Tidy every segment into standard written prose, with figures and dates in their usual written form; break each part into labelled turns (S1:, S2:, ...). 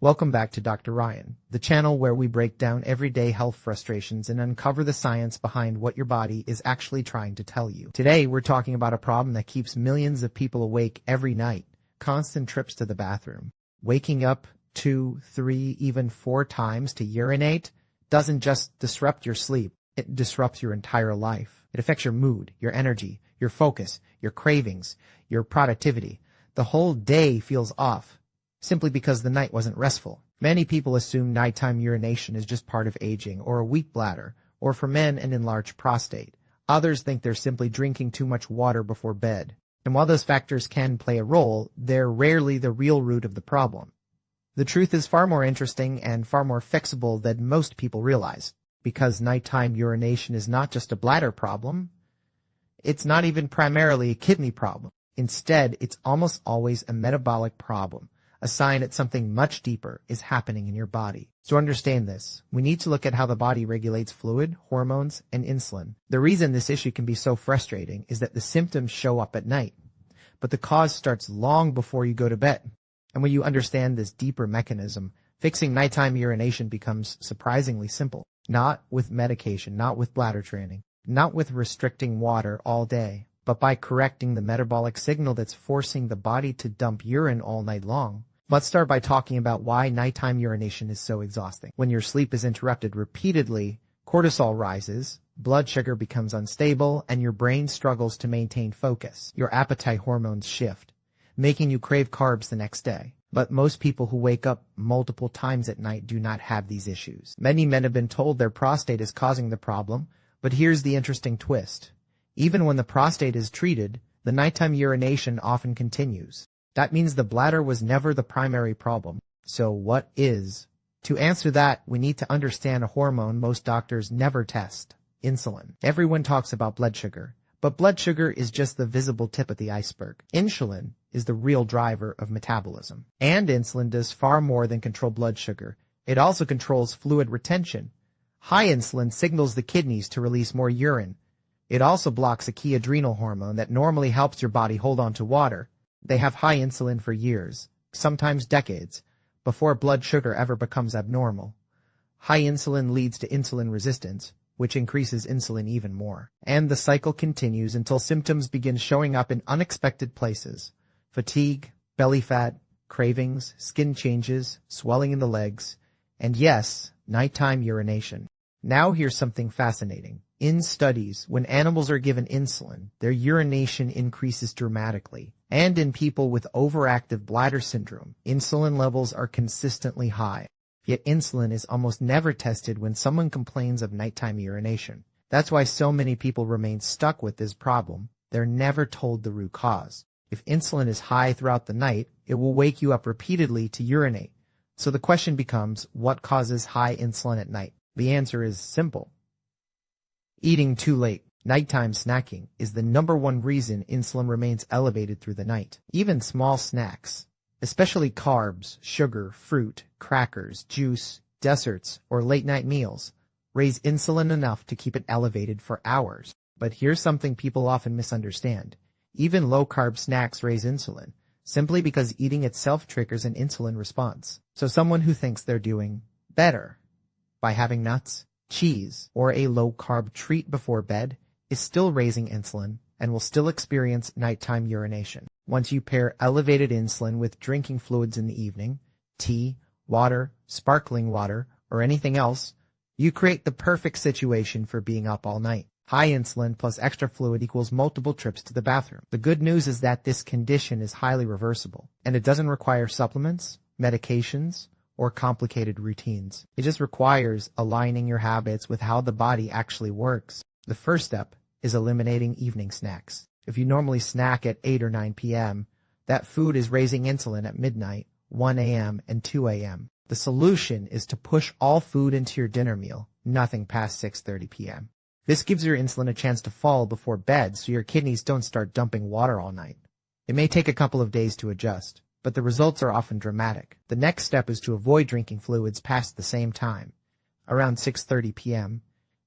S1: Welcome back to Dr. Ryan, the channel where we break down everyday health frustrations and uncover the science behind what your body is actually trying to tell you. Today, we're talking about a problem that keeps millions of people awake every night: constant trips to the bathroom. Waking up 2, 3, even 4 times to urinate doesn't just disrupt your sleep, it disrupts your entire life. It affects your mood, your energy, your focus, your cravings, your productivity. The whole day feels off, simply because the night wasn't restful. Many people assume nighttime urination is just part of aging, or a weak bladder, or for men an enlarged prostate. Others think they're simply drinking too much water before bed. And while those factors can play a role, they're rarely the real root of the problem. The truth is far more interesting and far more fixable than most people realize. Because nighttime urination is not just a bladder problem, it's not even primarily a kidney problem. Instead, it's almost always a metabolic problem, a sign that something much deeper is happening in your body. To understand this, we need to look at how the body regulates fluid, hormones, and insulin. The reason this issue can be so frustrating is that the symptoms show up at night, but the cause starts long before you go to bed. And when you understand this deeper mechanism, fixing nighttime urination becomes surprisingly simple. Not with medication, not with bladder training, not with restricting water all day, but by correcting the metabolic signal that's forcing the body to dump urine all night long. Let's start by talking about why nighttime urination is so exhausting. When your sleep is interrupted repeatedly, cortisol rises, blood sugar becomes unstable, and your brain struggles to maintain focus. Your appetite hormones shift, making you crave carbs the next day. But most people who wake up multiple times at night do not have these issues. Many men have been told their prostate is causing the problem, but here's the interesting twist. Even when the prostate is treated, the nighttime urination often continues. That means the bladder was never the primary problem. So what is? To answer that, we need to understand a hormone most doctors never test: insulin. Everyone talks about blood sugar, but blood sugar is just the visible tip of the iceberg. Insulin is the real driver of metabolism. And insulin does far more than control blood sugar. It also controls fluid retention. High insulin signals the kidneys to release more urine. It also blocks a key adrenal hormone that normally helps your body hold on to water. They have high insulin for years, sometimes decades, before blood sugar ever becomes abnormal. High insulin leads to insulin resistance, which increases insulin even more. And the cycle continues until symptoms begin showing up in unexpected places: fatigue, belly fat, cravings, skin changes, swelling in the legs, and yes, nighttime urination. Now here's something fascinating. In studies, when animals are given insulin, their urination increases dramatically. And in people with overactive bladder syndrome, insulin levels are consistently high. Yet insulin is almost never tested when someone complains of nighttime urination. That's why so many people remain stuck with this problem. They're never told the root cause. If insulin is high throughout the night, it will wake you up repeatedly to urinate. So the question becomes, what causes high insulin at night? The answer is simple: eating too late. Nighttime snacking is the #1 reason insulin remains elevated through the night. Even small snacks, especially carbs, sugar, fruit, crackers, juice, desserts, or late-night meals, raise insulin enough to keep it elevated for hours. But here's something people often misunderstand. Even low-carb snacks raise insulin, simply because eating itself triggers an insulin response. So someone who thinks they're doing better by having nuts, cheese, or a low-carb treat before bed is still raising insulin and will still experience nighttime urination. Once you pair elevated insulin with drinking fluids in the evening, tea, water, sparkling water, or anything else, you create the perfect situation for being up all night. High insulin plus extra fluid equals multiple trips to the bathroom. The good news is that this condition is highly reversible, and it doesn't require supplements, medications, or complicated routines. It just requires aligning your habits with how the body actually works. The first step is eliminating evening snacks. If you normally snack at 8 or 9 p.m., that food is raising insulin at midnight, 1 a.m., and 2 a.m. The solution is to push all food into your dinner meal, nothing past 6:30 p.m. This gives your insulin a chance to fall before bed so your kidneys don't start dumping water all night. It may take a couple of days to adjust, but the results are often dramatic. The next step is to avoid drinking fluids past the same time. Around 6:30 p.m.,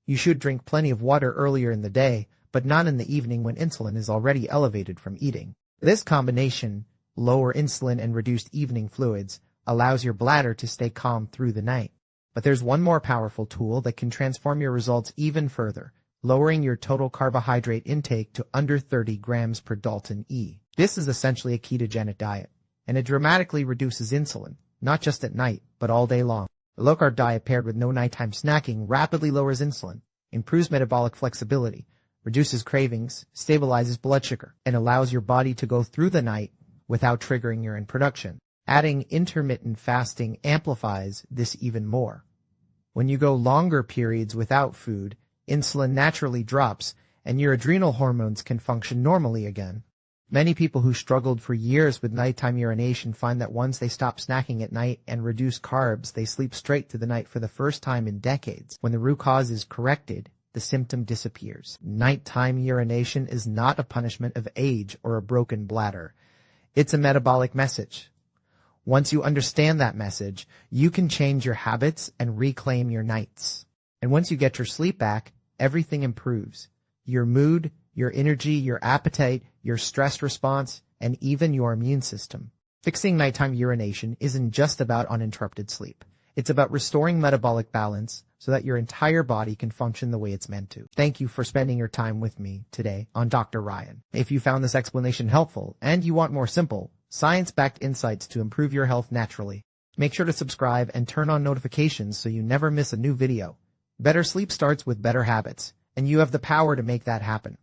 S1: you should drink plenty of water earlier in the day, but not in the evening when insulin is already elevated from eating. This combination, lower insulin and reduced evening fluids, allows your bladder to stay calm through the night. But there's one more powerful tool that can transform your results even further, lowering your total carbohydrate intake to under 30 grams per Dalton E. This is essentially a ketogenic diet, and it dramatically reduces insulin, not just at night, but all day long. A low-carb diet paired with no nighttime snacking rapidly lowers insulin, improves metabolic flexibility, reduces cravings, stabilizes blood sugar, and allows your body to go through the night without triggering urine production. Adding intermittent fasting amplifies this even more. When you go longer periods without food, insulin naturally drops, and your adrenal hormones can function normally again. Many people who struggled for years with nighttime urination find that once they stop snacking at night and reduce carbs, they sleep straight through the night for the first time in decades. When the root cause is corrected, the symptom disappears. Nighttime urination is not a punishment of age or a broken bladder. It's a metabolic message. Once you understand that message, you can change your habits and reclaim your nights. And once you get your sleep back, everything improves. Your mood, your energy, your appetite, your stress response, and even your immune system. Fixing nighttime urination isn't just about uninterrupted sleep. It's about restoring metabolic balance so that your entire body can function the way it's meant to. Thank you for spending your time with me today on Dr. Ryan. If you found this explanation helpful and you want more simple, science-backed insights to improve your health naturally, make sure to subscribe and turn on notifications so you never miss a new video. Better sleep starts with better habits, and you have the power to make that happen.